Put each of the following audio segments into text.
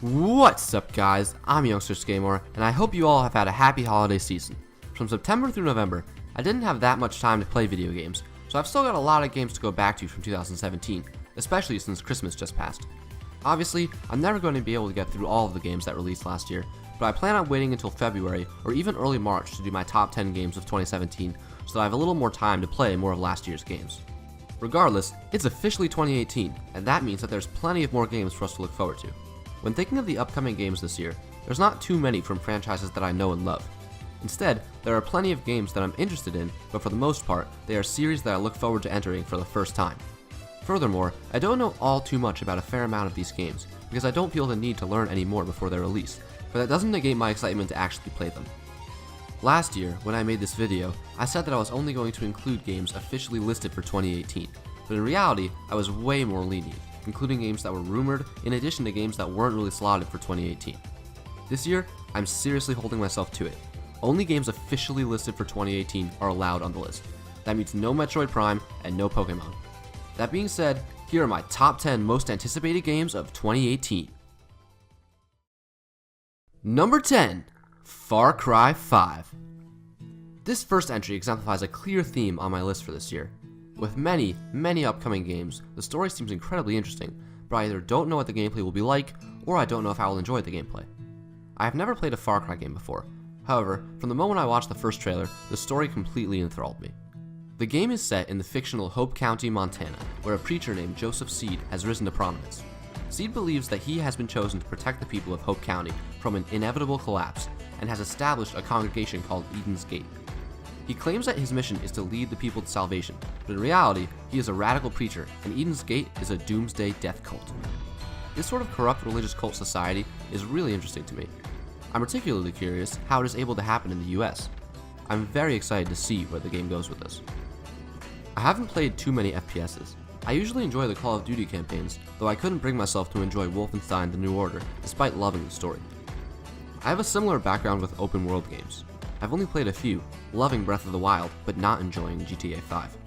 What's up guys, I'm Youngsters Gamer, and I hope you all have had a happy holiday season. From September through November, I didn't have that much time to play video games, so I've still got a lot of games to go back to from 2017, especially since Christmas just passed. Obviously, I'm never going to be able to get through all of the games that released last year, but I plan on waiting until February or even early March to do my top 10 games of 2017, so that I have a little more time to play more of last year's games. Regardless, it's officially 2018, and that means that there's plenty of more games for us to look forward to. When thinking of the upcoming games this year, there's not too many from franchises that I know and love. Instead, there are plenty of games that I'm interested in, but for the most part, they are series that I look forward to entering for the first time. Furthermore, I don't know all too much about a fair amount of these games, because I don't feel the need to learn any more before their release, but that doesn't negate my excitement to actually play them. Last year, when I made this video, I said that I was only going to include games officially listed for 2018, but in reality, I was way more lenient, including games that were rumored in addition to games that weren't really slotted for 2018. This year, I'm seriously holding myself to it. Only games officially listed for 2018 are allowed on the list. That means no Metroid Prime and no Pokemon. That being said, here are my top 10 most anticipated games of 2018. Number 10. Far Cry 5. This first entry exemplifies a clear theme on my list for this year. With many upcoming games, the story seems incredibly interesting, but I either don't know what the gameplay will be like, or I don't know if I will enjoy the gameplay. I have never played a Far Cry game before. However, from the moment I watched the first trailer, the story completely enthralled me. The game is set in the fictional Hope County, Montana, where a preacher named Joseph Seed has risen to prominence. Seed believes that he has been chosen to protect the people of Hope County from an inevitable collapse, and has established a congregation called Eden's Gate. He claims that his mission is to lead the people to salvation, but in reality, he is a radical preacher, and Eden's Gate is a doomsday death cult. This sort of corrupt religious cult society is really interesting to me. I'm particularly curious how it is able to happen in the US. I'm very excited to see where the game goes with this. I haven't played too many FPSs. I usually enjoy the Call of Duty campaigns, though I couldn't bring myself to enjoy Wolfenstein: The New Order, despite loving the story. I have a similar background with open world games. I've only played a few, loving Breath of the Wild, but not enjoying GTA 5.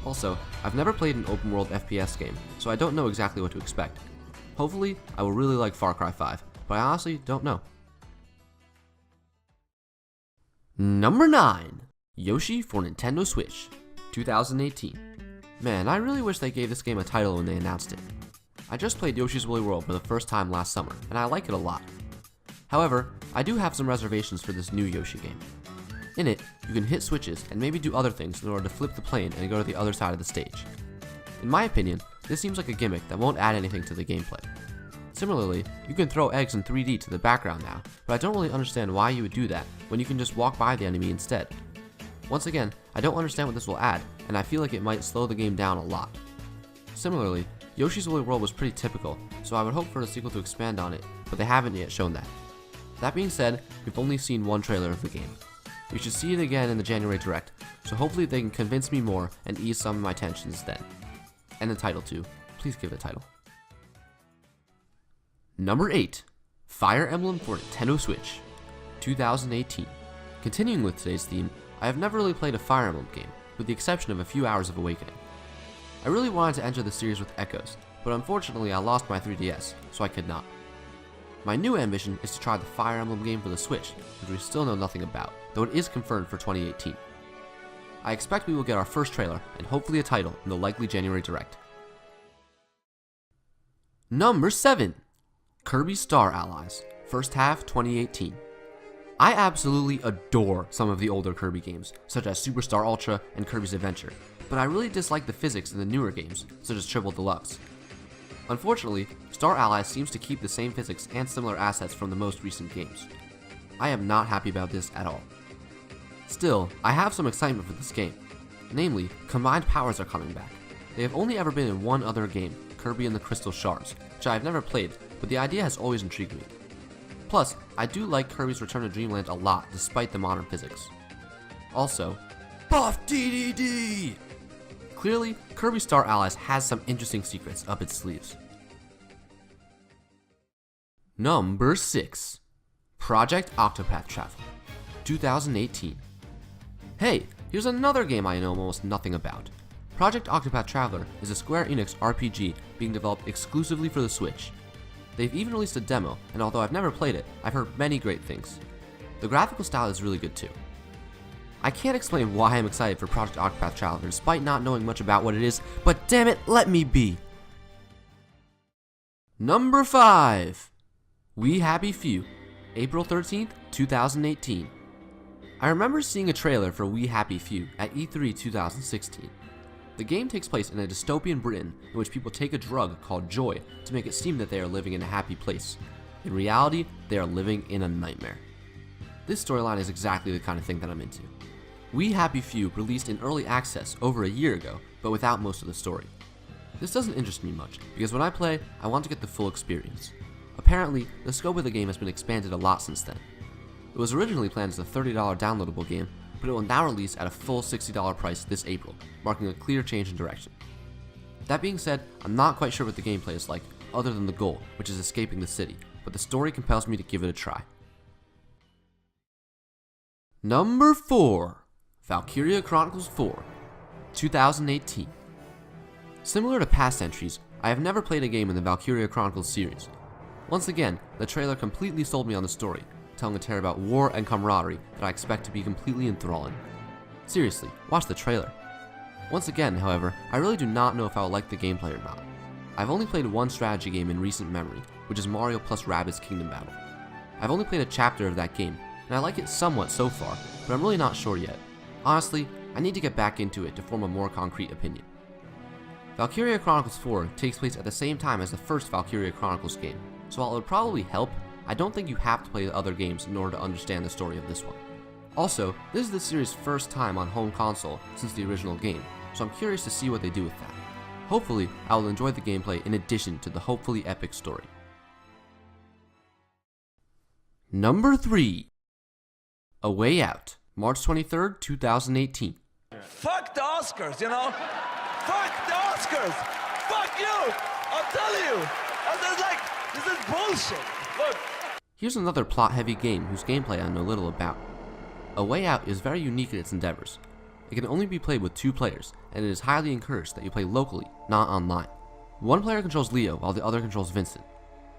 Also, I've never played an open world FPS game, so I don't know exactly what to expect. Hopefully, I will really like Far Cry 5, but I honestly don't know. Number 9. Yoshi for Nintendo Switch, 2018. Man, I really wish they gave this game a title when they announced it. I just played Yoshi's Woolly World for the first time last summer, and I like it a lot. However, I do have some reservations for this new Yoshi game. In it, you can hit switches and maybe do other things in order to flip the plane and go to the other side of the stage. In my opinion, this seems like a gimmick that won't add anything to the gameplay. Similarly, you can throw eggs in 3D to the background now, but I don't really understand why you would do that when you can just walk by the enemy instead. Once again, I don't understand what this will add, and I feel like it might slow the game down a lot. Similarly, Yoshi's Woolly World was pretty typical, so I would hope for a sequel to expand on it, but they haven't yet shown that. That being said, we've only seen one trailer of the game. We should see it again in the January Direct, so hopefully they can convince me more and ease some of my tensions then. And the title too. Please give the title. Number 8. Fire Emblem for Nintendo Switch, 2018. Continuing with today's theme, I have never really played a Fire Emblem game, with the exception of a few Hours of Awakening. I really wanted to enter the series with Echoes, but unfortunately I lost my 3DS, so I could not. My new ambition is to try the Fire Emblem game for the Switch, which we still know nothing about, though it is confirmed for 2018. I expect we will get our first trailer, and hopefully a title, in the likely January Direct. Number 7. Kirby Star Allies, first half 2018. I absolutely adore some of the older Kirby games, such as Superstar Ultra and Kirby's Adventure, but I really dislike the physics in the newer games, such as Triple Deluxe. Unfortunately, Star Allies seems to keep the same physics and similar assets from the most recent games. I am not happy about this at all. Still, I have some excitement for this game. Namely, combined powers are coming back. They have only ever been in one other game, Kirby and the Crystal Shards, which I have never played, but the idea has always intrigued me. Plus, I do like Kirby's Return to Dreamland a lot despite the modern physics. Also, Buff DDD! Clearly, Kirby Star Allies has some interesting secrets up its sleeves. Number 6. Project Octopath Traveler, 2018. Hey, here's another game I know almost nothing about. Project Octopath Traveler is a Square Enix RPG being developed exclusively for the Switch. They've even released a demo, and although I've never played it, I've heard many great things. The graphical style is really good too. I can't explain why I'm excited for Project Octopath Traveler despite not knowing much about what it is, but damn it, let me be! Number 5! We Happy Few, April 13th, 2018. I remember seeing a trailer for We Happy Few at E3 2016. The game takes place in a dystopian Britain in which people take a drug called joy to make it seem that they are living in a happy place. In reality, they are living in a nightmare. This storyline is exactly the kind of thing that I'm into. We Happy Few released in early access over a year ago, but without most of the story. This doesn't interest me much, because when I play, I want to get the full experience. Apparently, the scope of the game has been expanded a lot since then. It was originally planned as a $30 downloadable game, but it will now release at a full $60 price this April, marking a clear change in direction. That being said, I'm not quite sure what the gameplay is like, other than the goal, which is escaping the city, but the story compels me to give it a try. Number 4. Valkyria Chronicles 4, 2018. Similar to past entries, I have never played a game in the Valkyria Chronicles series. Once again, the trailer completely sold me on the story, telling a tale about war and camaraderie that I expect to be completely enthralling. Seriously, watch the trailer. Once again, however, I really do not know if I will like the gameplay or not. I've only played one strategy game in recent memory, which is Mario plus Rabbids Kingdom Battle. I've only played a chapter of that game, and I like it somewhat so far, but I'm really not sure yet. Honestly, I need to get back into it to form a more concrete opinion. Valkyria Chronicles 4 takes place at the same time as the first Valkyria Chronicles game, so while it would probably help, I don't think you have to play the other games in order to understand the story of this one. Also, this is the series' first time on home console since the original game, so I'm curious to see what they do with that. Hopefully, I will enjoy the gameplay in addition to the hopefully epic story. Number 3. A Way Out, March 23rd, 2018. Fuck the Oscars, you know? Fuck the Oscars! Fuck you! I'll tell you! This is bullshit! Look! Here's another plot-heavy game whose gameplay I know little about. A Way Out is very unique in its endeavors. It can only be played with 2 players, and it is highly encouraged that you play locally, not online. One player controls Leo while the other controls Vincent.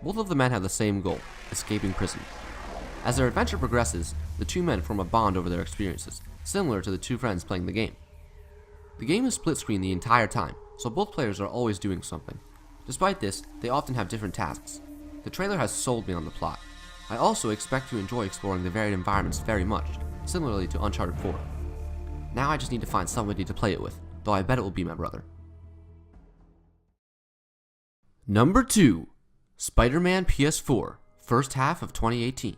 Both of the men have the same goal, escaping prison. As their adventure progresses, the 2 men form a bond over their experiences, similar to the 2 friends playing the game. The game is split screen the entire time, so both players are always doing something. Despite this, they often have different tasks. The trailer has sold me on the plot. I also expect to enjoy exploring the varied environments very much, similarly to Uncharted 4. Now I just need to find somebody to play it with, though I bet it will be my brother. Number 2. SpiderMan PS4, first half of 2018.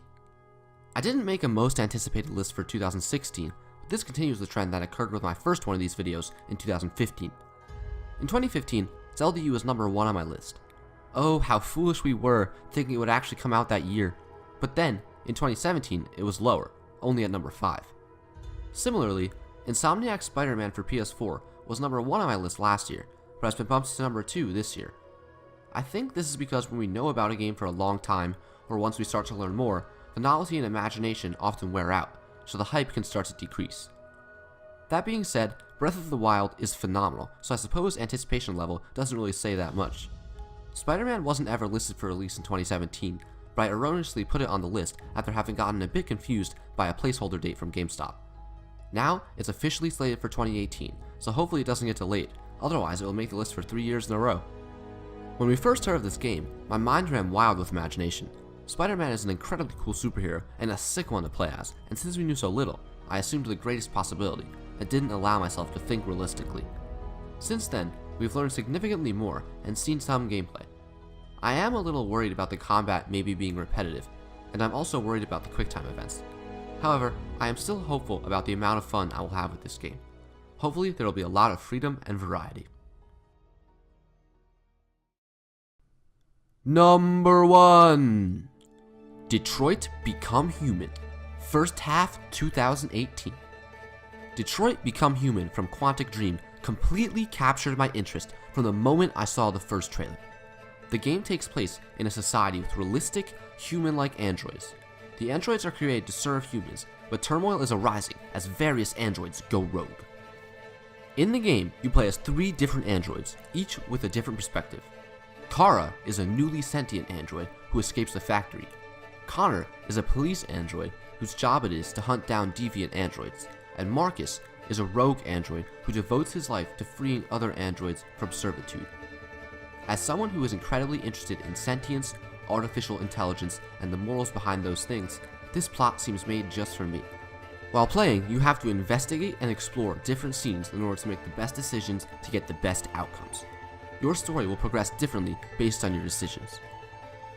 I didn't make a most anticipated list for 2016, but this continues the trend that occurred with my first one of these videos in 2015. In 2015, Zelda U was number 1 on my list. Oh, how foolish we were, thinking it would actually come out that year. But then, in 2017, it was lower, only at number 5. Similarly, Insomniac's SpiderMan for PS4 was number 1 on my list last year, but has been bumped to number 2 this year. I think this is because when we know about a game for a long time, or once we start to learn more, the novelty and imagination often wear out, so the hype can start to decrease. That being said, Breath of the Wild is phenomenal, so I suppose anticipation level doesn't really say that much. SpiderMan wasn't ever listed for release in 2017, but I erroneously put it on the list after having gotten a bit confused by a placeholder date from GameStop. Now, it's officially slated for 2018, so hopefully it doesn't get delayed, otherwise it will make the list for 3 years in a row. When we first heard of this game, my mind ran wild with imagination. Spider-Man is an incredibly cool superhero and a sick one to play as, and since we knew so little, I assumed the greatest possibility and didn't allow myself to think realistically. Since then, we've learned significantly more and seen some gameplay. I am a little worried about the combat maybe being repetitive, and I'm also worried about the QuickTime events. However, I am still hopeful about the amount of fun I will have with this game. Hopefully, there will be a lot of freedom and variety. Number 1. Detroit Become Human, first half 2018. Detroit Become Human from Quantic Dream completely captured my interest from the moment I saw the first trailer. The game takes place in a society with realistic, human-like androids. The androids are created to serve humans, but turmoil is arising as various androids go rogue. In the game, you play as 3 different androids, each with a different perspective. Kara is a newly sentient android who escapes the factory. Connor is a police android whose job it is to hunt down deviant androids. And Marcus is a rogue android who devotes his life to freeing other androids from servitude. As someone who is incredibly interested in sentience, artificial intelligence, and the morals behind those things, this plot seems made just for me. While playing, you have to investigate and explore different scenes in order to make the best decisions to get the best outcomes. Your story will progress differently based on your decisions.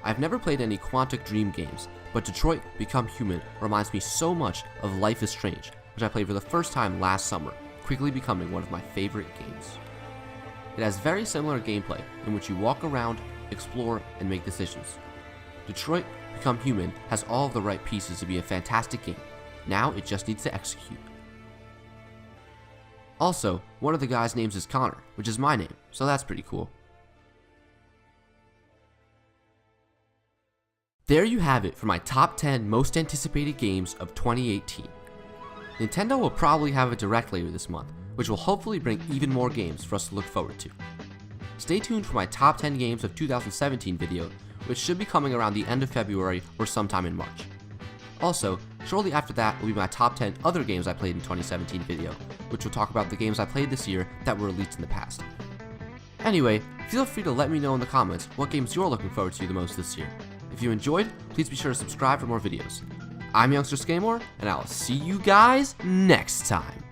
I've never played any Quantic Dream games, but Detroit Become Human reminds me so much of Life is Strange, which I played for the first time last summer, quickly becoming one of my favorite games. It has very similar gameplay in which you walk around, explore, and make decisions. Detroit Become Human has all of the right pieces to be a fantastic game. Now it just needs to execute. Also, one of the guys' names is Connor, which is my name, so that's pretty cool. There you have it for my top 10 most anticipated games of 2018. Nintendo will probably have a direct later this month, which will hopefully bring even more games for us to look forward to. Stay tuned for my top 10 games of 2017 video, which should be coming around the end of February or sometime in March. Also, shortly after that will be my top 10 other games I played in 2017 video, which will talk about the games I played this year that were released in the past. Anyway, feel free to let me know in the comments what games you're looking forward to the most this year. If you enjoyed, please be sure to subscribe for more videos. I'm Youngster Skatemore, and I'll see you guys next time.